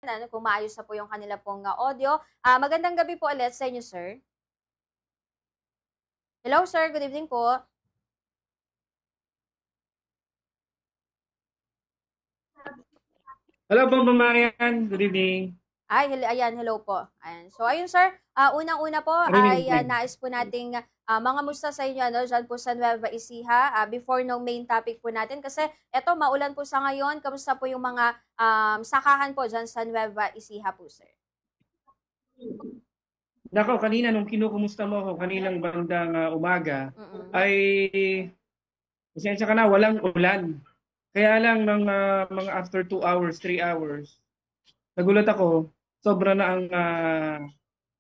ano, kung maayos na po yung kanila pong audio. Magandang gabi po ulit sa inyo, sir. Hello, sir. Good evening po. Hello, Bang Marian. Good evening. Ayan, hello po. Ayan. So, ayun sir, unang-una po Good evening, ay Mike. nais po nating mga musta sa inyo ano, dyan po sa Nueva Ecija before no main topic po natin. Kasi eto, maulan po sa ngayon. Kamusta po yung mga sakahan po dyan sa Nueva Ecija po, sir? Nako, kanina nung kinukumusta mo ako kaninang bandang umaga, Mm-mm. ay pasensya ka na, walang ulan. Kaya lang ng mga after 2 hours, 3 hours, nagulat ako, sobra na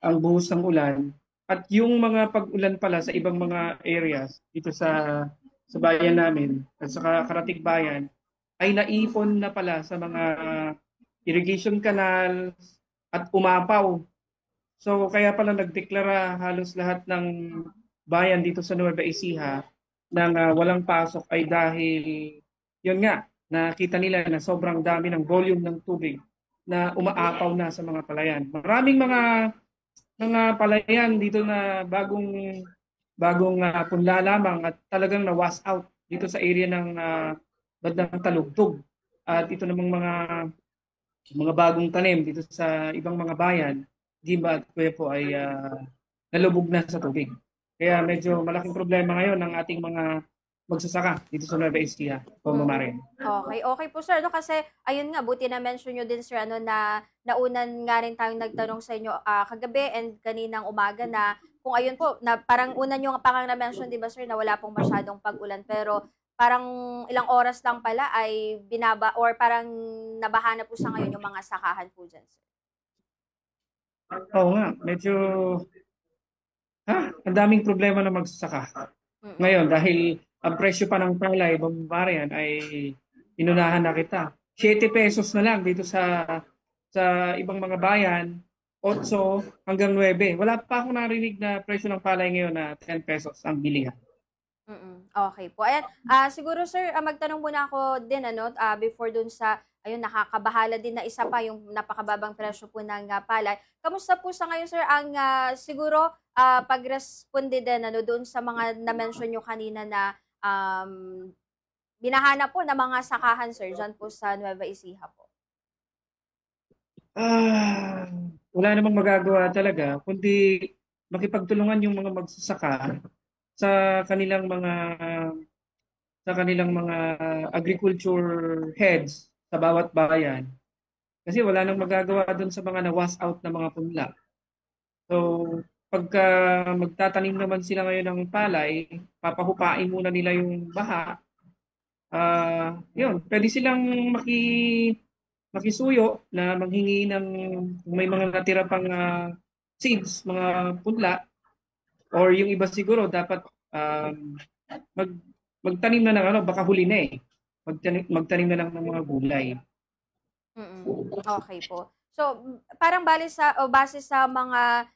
ang buhos ng ulan. At yung mga pag-ulan pala sa ibang mga areas dito sa bayan namin at sa Karatig Bayan ay naipon na pala sa mga irrigation canal at umapaw. So kaya pala nagdeklara halos lahat ng bayan dito sa Nueva Ecija ng walang pasok ay dahil yun nga, nakita nila na sobrang dami ng volume ng tubig na umaapaw na sa mga palayan. Maraming mga palayan dito na bagong punla lamang at talagang na-wash out dito sa area ng bandang Talugtog. At ito namang mga bagong tanim dito sa ibang mga bayan, Gimba at Cuepo ay nalubog na sa tubig. Kaya medyo malaking problema ngayon ng ating mga magsasaka dito sa Nueva Ecija, Mm. Pamamarin. Okay, okay po sir, no, kasi ayun nga, buti na-mention niyo din sir ano na naunan nga rin tayong nagtanong sa inyo kagabi and kaninang umaga na kung ayun po na parang una niyo nga parang na-mention 'di ba sir na wala pong masyadong pag-ulan pero parang ilang oras lang pala ay binaba or parang nabaha na po sa ngayon yung mga sakahan po diyan sir. Oo nga, medyo ang daming problema na magsasaka. Mm. Ngayon, dahil ang presyo pa ng palay, Bambarian, ay inunahan na kita. 7 pesos na lang dito sa ibang mga bayan, 8 hanggang 9. Wala pa akong narinig na presyo ng palay ngayon na 10 pesos ang bilihan. Okay po. Ayan, siguro sir, magtanong muna ako din ano, before dun sa ayun nakakabahala din na isa pa yung napakababang presyo po ng palay. Kamusta po sa ngayon sir ang siguro pagresponde din ano doon sa mga na-mention niyo kanina na binahanap po ng mga sakahan sir diyan po sa Nueva Ecija po? Ah, wala namang magagawa talaga, kundi makipagtulungan yung mga magsasaka sa kanilang mga sa kanilang mga agriculture heads sa bawat bayan. Kasi wala nang magagawa doon sa mga na-wash out na mga punla. So, pagka magtatanim naman sila ngayon ng palay, papahupain muna nila yung baha. Yun, pwede silang makisuyo na manghingi ng kung may mga natira pang seeds, mga punla, or yung iba siguro dapat mag, magtanim na ng ano, baka huli na eh. Magtanim na lang ng mga gulay. Okay po. So, parang base sa mga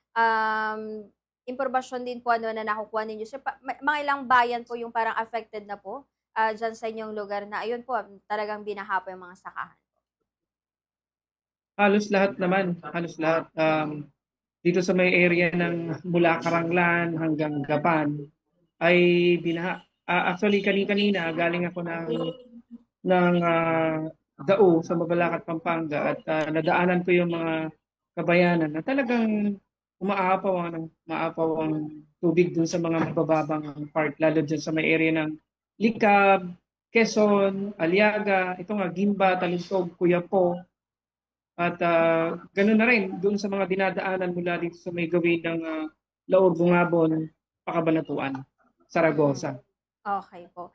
impormasyon din po ano na nakukuha ninyo. So, mga ilang bayan po yung parang affected na po diyan sa inyong lugar na ayun po talagang binaha po yung mga sakahan. Halos lahat naman, halos lahat. Dito sa may area ng mula Karanglan hanggang Gapan ay binaha. Actually, kanina galing ako ng Dao sa Mabalacat, Pampanga at nadaanan ko yung mga kabayanan na talagang umaapaw ang tubig dun sa mga mabababang part, lalo dyan sa may area ng Likab, Quezon, Aliaga, ito nga, Gimba, Talintog, Cuyapo, at ganoon na rin doon sa mga dinadaanan mula dito sa may gawin ng Laor, Bungabon, Pakabanatuan, Mm. Saragosa. Okay po.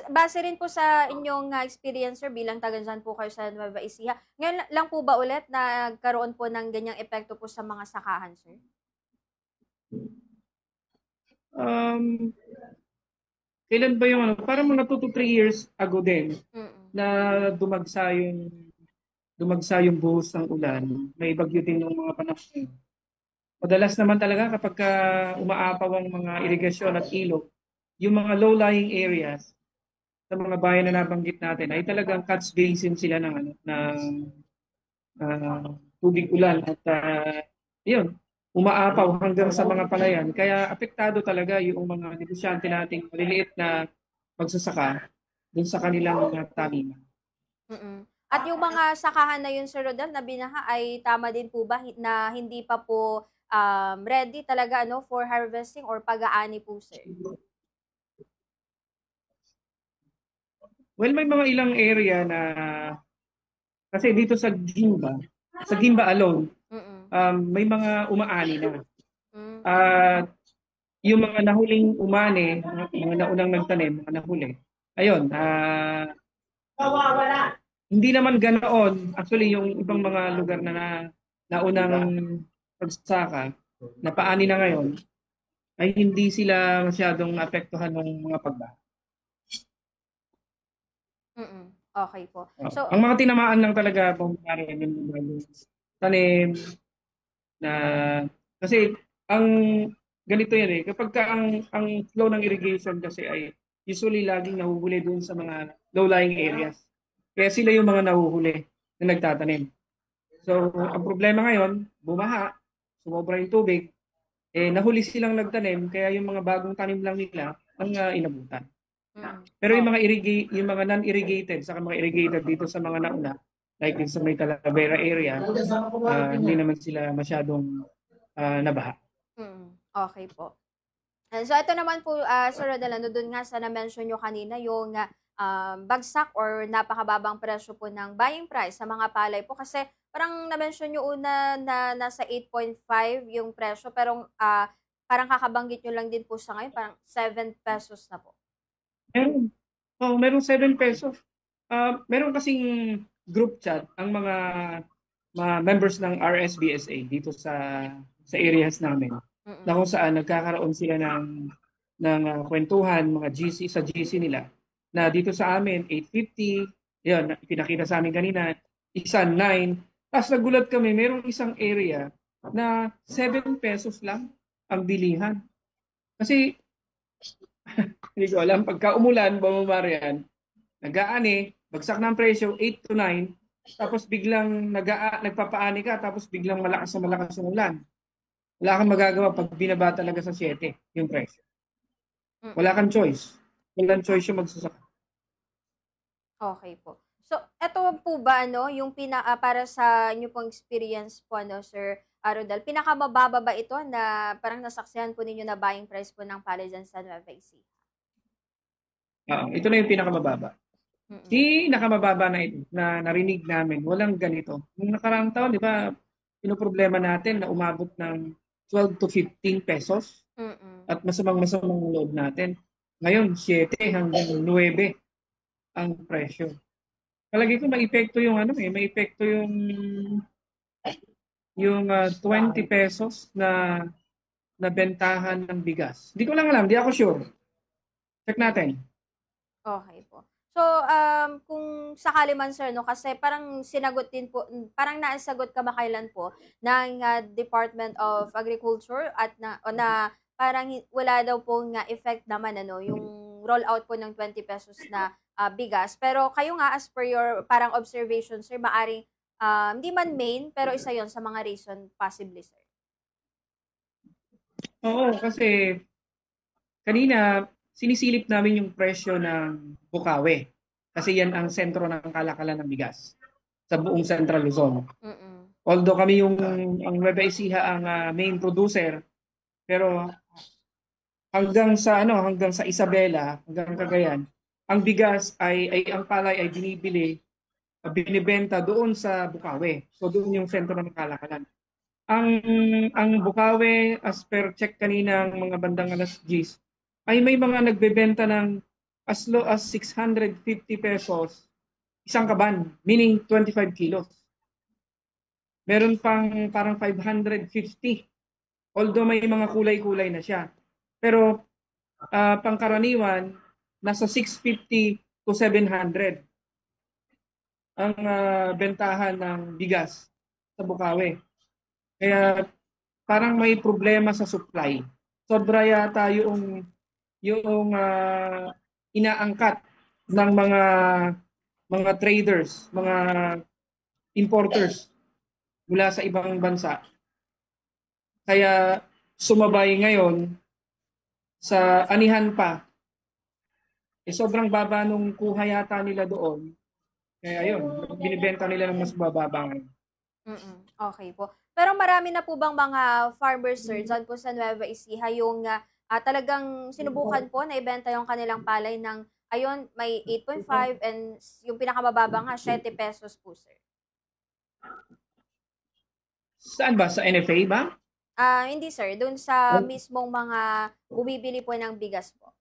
Base rin po sa inyong experience sir bilang taga diyan po kayo sa Nueva Ecija, ngayon lang po ba ulit nagkaroon po ng ganyang epekto po sa mga sakahan sir? Um, Kailan ba yung ano? Parang mga 2 to 3 years ago din Mm. na dumagsa yung buhos ng ulan. May bagyo din ng mga panahon. Madalas naman talaga kapag umaapaw ang mga irigasyon at ilog, yung mga low-lying areas sa mga bayan na nabanggit natin ay talagang catch basin sila ng tubig ulan at yun, umaapaw hanggang sa mga palayan. Kaya apektado talaga yung mga negosyante nating maliliit na magsasaka dun sa kanilang mga taniman. Mm. At yung mga sakahan na yun, Sir Rodel, na binaha ay tama din po ba na hindi pa po ready talaga ano for harvesting or pag-aani po, sir? Well, may mga ilang area na kasi dito sa Gimba alone, Mm. may mga umaani na. Mm. At yung mga nahuling umani, mga naunang nagtanim, mga nahuli, ayun, hindi naman ganoon. Actually, yung ibang mga lugar na naunang pagsaka, na paani na ngayon, ay hindi sila masyadong apektuhan ng mga pagbaha. Mm. Okay po. So, Ang mga tinamaan lang talaga kung yung mga tanim na kasi ang ganito yan kapag ka ang flow ng irrigation kasi ay usually laging nahuhuli doon sa mga low-lying areas. Kaya sila yung mga nahuhuli na nagtatanim. So, ang problema ngayon, bumaha, sumobra yung tubig, nahuli silang nagtanim, kaya yung mga bagong tanim lang nila ang inabutan. Pero yung mga yung mga non-irrigated, saka mga irrigated dito sa mga nauna, like sa may Talavera area, hindi naman sila masyadong nabaha. Okay po. So ito naman po, Sir Rodel, doon nga sa na-mention nyo kanina, yung bagsak or napakababang presyo po ng buying price sa mga palay po. Kasi parang na-mention nyo una na nasa 8.5 yung presyo, pero parang kakabanggit nyo lang din po sa ngayon, parang 7 pesos na po. Meron 7 pesos. Meron kasing group chat ang mga members ng RSBSA dito sa areas namin. Na kung saan nagkakaroon sila ng kwentuhan, mga GC sa GC nila. Na dito sa amin 850, yun, pinakita sa amin kanina, isa 9. Tapos nagulat kami, merong isang area na 7 pesos lang ang bilihan. Kasi hindi ko alam, pagka umulan, bumamarian, nag-aani, bagsak ng presyo, 8 to 9, tapos biglang nagpapaani ka, tapos biglang malakas ang ulan. Wala kang magagawa pag binaba talaga sa 7 yung presyo. Wala kang choice. Walang choice yung magsasaka. Okay po. So, eto po ba, yung para sa inyo pong experience po, Sir Rodel, pinakamababa ba ito na parang nasaksihan po ninyo na buying price po ng palay dyan sa Nueva Ecija? Ito na yung pinakamababa. Pinakamababa na ito na narinig namin. Walang ganito. Nung nakaraang taon, di ba, pinoproblema natin na umabot ng 12 to 15 pesos. At masamang loob natin. Ngayon, 7 hanggang 9 ang presyo. Kalagi ko may epekto yung may epekto yung 20 pesos na bentahan ng bigas. Hindi ko lang alam, hindi ako sure. Check natin. Okay po. So, kung sakali man, sir, kasi parang sinagot din po, parang naisagot kamakailan po ng Department of Agriculture at na parang wala daw po nga effect naman yung rollout po ng 20 pesos na bigas. Pero kayo nga, as per your parang observation, sir, maaring hindi man main, pero isa yon sa mga reason possibly, sir. Oo, kasi kanina sinisilip namin yung presyo ng Bukawi. Kasi yan ang sentro ng kalakalan ng bigas sa buong Central Luzon. Although kami ang Nueva Ecija ang main producer, pero hanggang sa Isabela, hanggang Cagayan, ang bigas ang palay ay binibenta doon sa Bukawi. So doon yung sentro ng kalakalan. Ang Bukawi, as per check kanina ng mga bandang alas 10, ay may mga nagbebenta ng as low as 650 pesos isang kaban, meaning 25 kilos. Meron pang parang 550, although may mga kulay-kulay na siya. Pero pangkaraniwan, nasa 650 to 700 ang bentahan ng bigas sa Bukawi. Kaya parang may problema sa supply. Sobra yata yung inaangkat ng mga traders, mga importers mula sa ibang bansa. Kaya sumabay ngayon sa anihan pa. Sobrang baba nung kuha yata nila doon. Kaya ayun, binibenta nila ng mas bababa ngayon. Okay po. Pero marami na po bang mga farmers, sir, dyan po sa Nueva Ecija yung talagang sinubukan po na ibenta yung kanilang palay ng, ayun, may 8.5 and yung pinakamababa nga, 7 pesos po, sir. Saan ba? Sa NFA ba? Hindi, sir. Doon sa mismong mga bumibili po ng bigas po.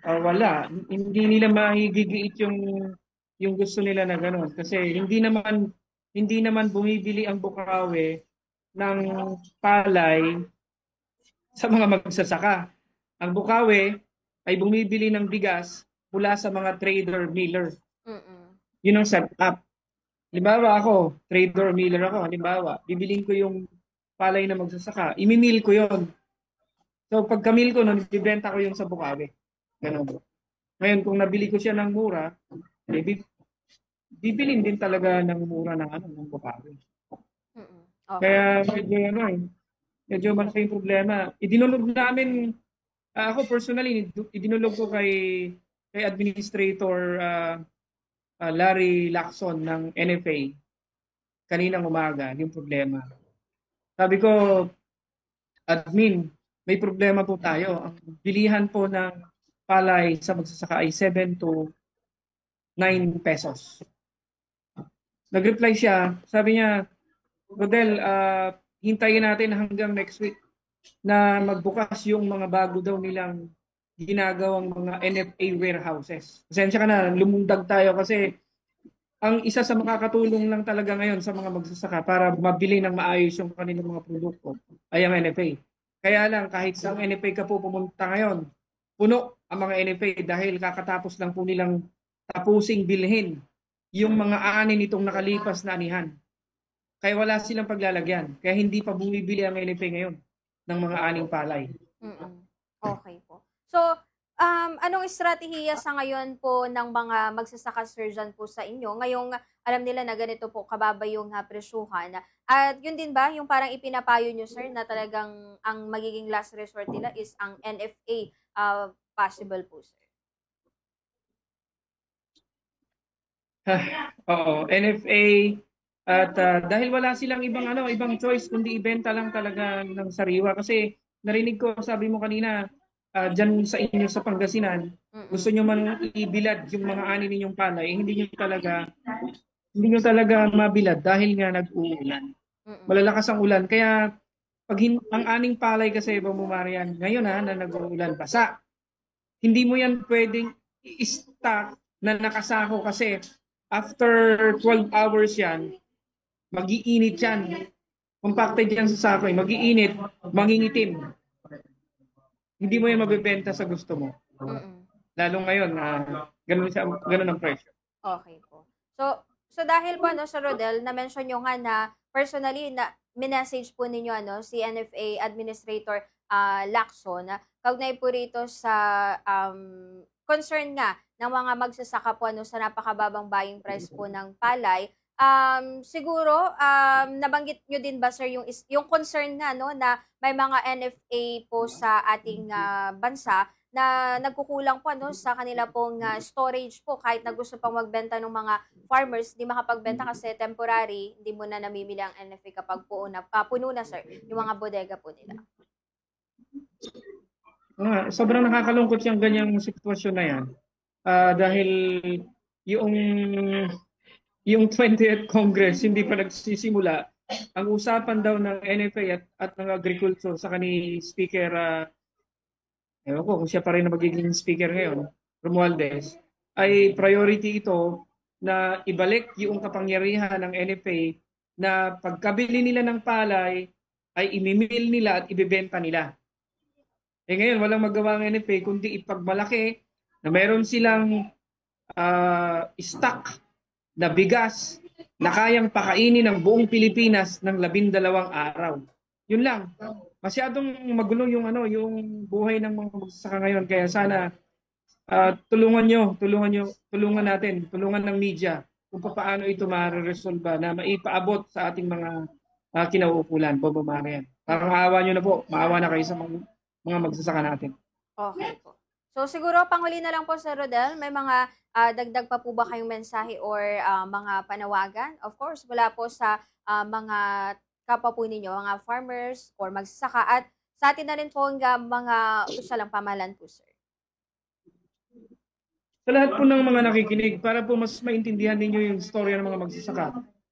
Wala. Hindi nila mahigigiit yung gusto nila na gano'n. Kasi hindi naman bumibili ang Bukawi ng palay sa mga magsasaka. Ang Bukawi ay bumibili ng bigas mula sa mga trader miller. Yun ang setup. Halimbawa ako, trader miller ako. Halimbawa, bibiling ko yung palay na magsasaka. Imimil ko yon. So pagkamil ko nun, ibibenta ko yung sa Bukawi. Ganun. Ngayon, kung nabili ko siya ng mura, bibilin din talaga ng mura ng Bukawi. Okay. Kaya medyo malaki yung problema. Idinulog namin, ako personally, idinulog ko kay Administrator Larry Lacson ng NFA kaninang umaga yung problema. Sabi ko, admin, may problema po tayo. Ang bilihan po ng palay sa magsasaka ay 7 to 9 pesos. Nag-reply siya, sabi niya, Rodel, hintayin natin hanggang next week na magbukas yung mga bago daw nilang ginagawang mga NFA warehouses. Pasensya ka na, lumundag tayo kasi ang isa sa makakatulong lang talaga ngayon sa mga magsasaka para mabili ng maayos yung kanilang mga produkto ay ang NFA. Kaya lang, kahit sa NFA ka po pumunta ngayon, puno ang mga NFA dahil kakatapos lang po nilang tapusing bilhin yung mga ani nitong nakalipas na anihan. Kaya wala silang paglalagyan. Kaya hindi pa bumibili ang NFA ngayon ng mga aning palay. Okay po. So, anong estratehiya sa ngayon po ng mga magsasaka, sir, dyan po sa inyo? Ngayong alam nila na ganito po kababa yung presyuhan. At yun din ba, yung parang ipinapayo nyo, sir, na talagang ang magiging last resort nila is ang NFA possible po, sir? Oo, NFA at dahil wala silang ibang choice kundi ibenta lang talaga ng sariwa kasi narinig ko sabi mo kanina diyan sa inyo sa Pangasinan gusto niyo man ibilad yung mga ani ninyong palay hindi niyo talaga mabilad dahil nga nag-uulan. Malalakas ang ulan kaya pag ang aning palay kasi Bumumarian ngayon na nag-uulan basa. Hindi mo yan pwedeng i-stock na nakasako kasi after 12 hours yan, mag-iinit yan. Compacted yan sa sako, mag-iinit, mangingitim. Hindi mo yan mabibenta sa gusto mo. Lalo ngayon, ganun ang presyo. Okay po. So dahil po sa Rodel, na-mention nyo nga na personally na minessage po ninyo si NFA Administrator Lacson kaugnay po rito sa concern nga ng mga magsasaka po sa napakababang buying price po ng palay. Siguro nabanggit nyo din ba, sir, yung concern nga na may mga NFA po sa ating bansa na nagkukulang po sa kanila pong storage po kahit na gusto pang magbenta ng mga farmers, di makapagbenta kasi temporary, hindi mo na namimili ang NFA kapag puno na, sir, yung mga bodega po nila. Sobrang nakakalungkot yung ganyang sitwasyon na yan. Dahil yung 20th Congress hindi pa nagsisimula, ang usapan daw ng NFA at ng agriculture sa kanil Speaker, ewan ko kung siya pa rin na magiging speaker ngayon, Romualdez, ay priority ito na ibalik yung kapangyarihan ng NFA na pagkabili nila ng palay ay imimil nila at ibebenta nila. Ngayon, walang magawa ng NFA kundi ipagmalaki na mayroon silang stock na bigas na kayang pakainin ng buong Pilipinas ng 12 araw. Yun lang. Masyadong magulo yung buhay ng mga magsasaka ngayon. Kaya sana tulungan natin, tulungan ng media kung paano ito mareresolba na maipaabot sa ating mga kinauukulan, Bobo Marian. Parang awa nyo na po, maawa na kayo sa mga magsasaka natin. Okay po. So siguro panghuli na lang po Sir Rodel, may mga dagdag pa po ba kayong mensahe or mga panawagan? Of course, wala po sa mga kapwa po ninyo, mga farmers or magsasaka at sa atin na rin po ang mga opisyal ng pamahalaan po, sir. Sa lahat po ng mga nakikinig, para po mas maintindihan ninyo yung storya ng mga magsasaka.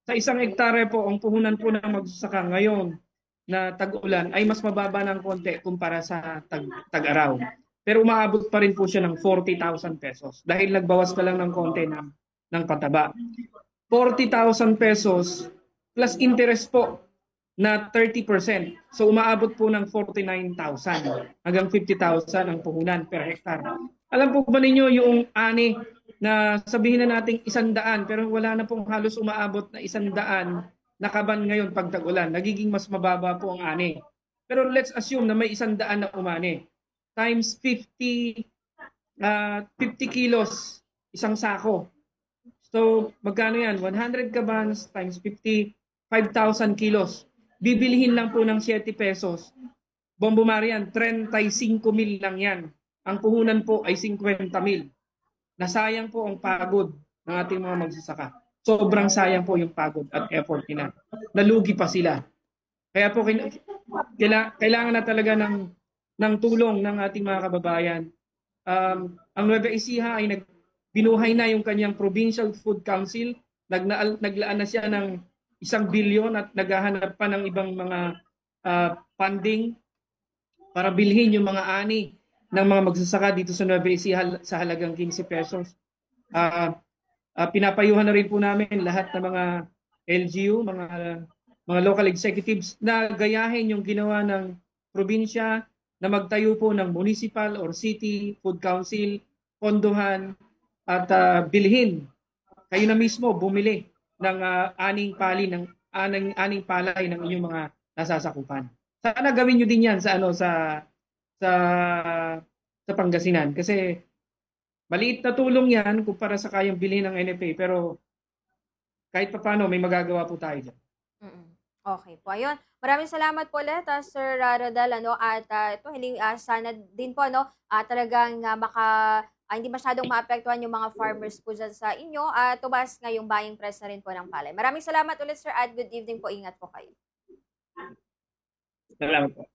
Sa 1 hektare po, ang puhunan po ng magsasaka ngayon na tag-ulan ay mas mababa ng konti kumpara sa tag-araw. Pero umaabot pa rin po siya ng 40,000 pesos dahil nagbawas na lang ng konti ng pataba. 40,000 pesos plus interest po na 30%. So umaabot po ng 49,000 hanggang 50,000 ang puhunan per hektar. Alam po ba ninyo yung ani na sabihin na nating 100 pero wala na pong halos umaabot na 100 na kaban ngayon pag tag-ulan. Nagiging mas mababa po ang ani. Pero let's assume na may 100 na umani. Times 50 kilos isang sako. So magkano yan? 100 kabans times 50, 5,000 kilos. Bibilihin lang po ng 7 pesos. Bombo Marian, 35,000 lang yan. Ang puhunan po ay 50,000. Nasayang po ang pagod ng ating mga magsasaka. Sobrang sayang po yung pagod at effort nila. Nalugi pa sila. Kaya po kailangan na talaga ng tulong ng ating mga kababayan. Ang Nueva Ecija ay binuhay na yung kanyang Provincial Food Council. Naglaan na siya ng 1 bilyon at naghahanap pa ng ibang mga funding para bilhin yung mga ani ng mga magsasaka dito sa Nueva Ecija sa halagang 15 pesos. Pinapayuhan na rin po namin lahat ng mga LGU, mga local executives na gayahin yung ginawa ng probinsya na magtayo po ng municipal or city food council, pondohan at bilhin. Kayo na mismo bumili ng aning palay ng inyong mga nasasakupan. Sana gawin niyo din 'yan sa Pangasinan kasi maliit na tulong 'yan kumpara sa kayang bilhin ng NFA pero kahit papaano may magagawa po tayo diyan. Okay po. Ayun. Maraming salamat po ulit, Sir Rodel, at ito, sana din po, talagang hindi masyadong maapektuhan yung mga farmers po dyan sa inyo at tumaas nga yung buying price na rin po ng palay. Maraming salamat ulit, sir, at good evening po. Ingat po kayo. Salamat po.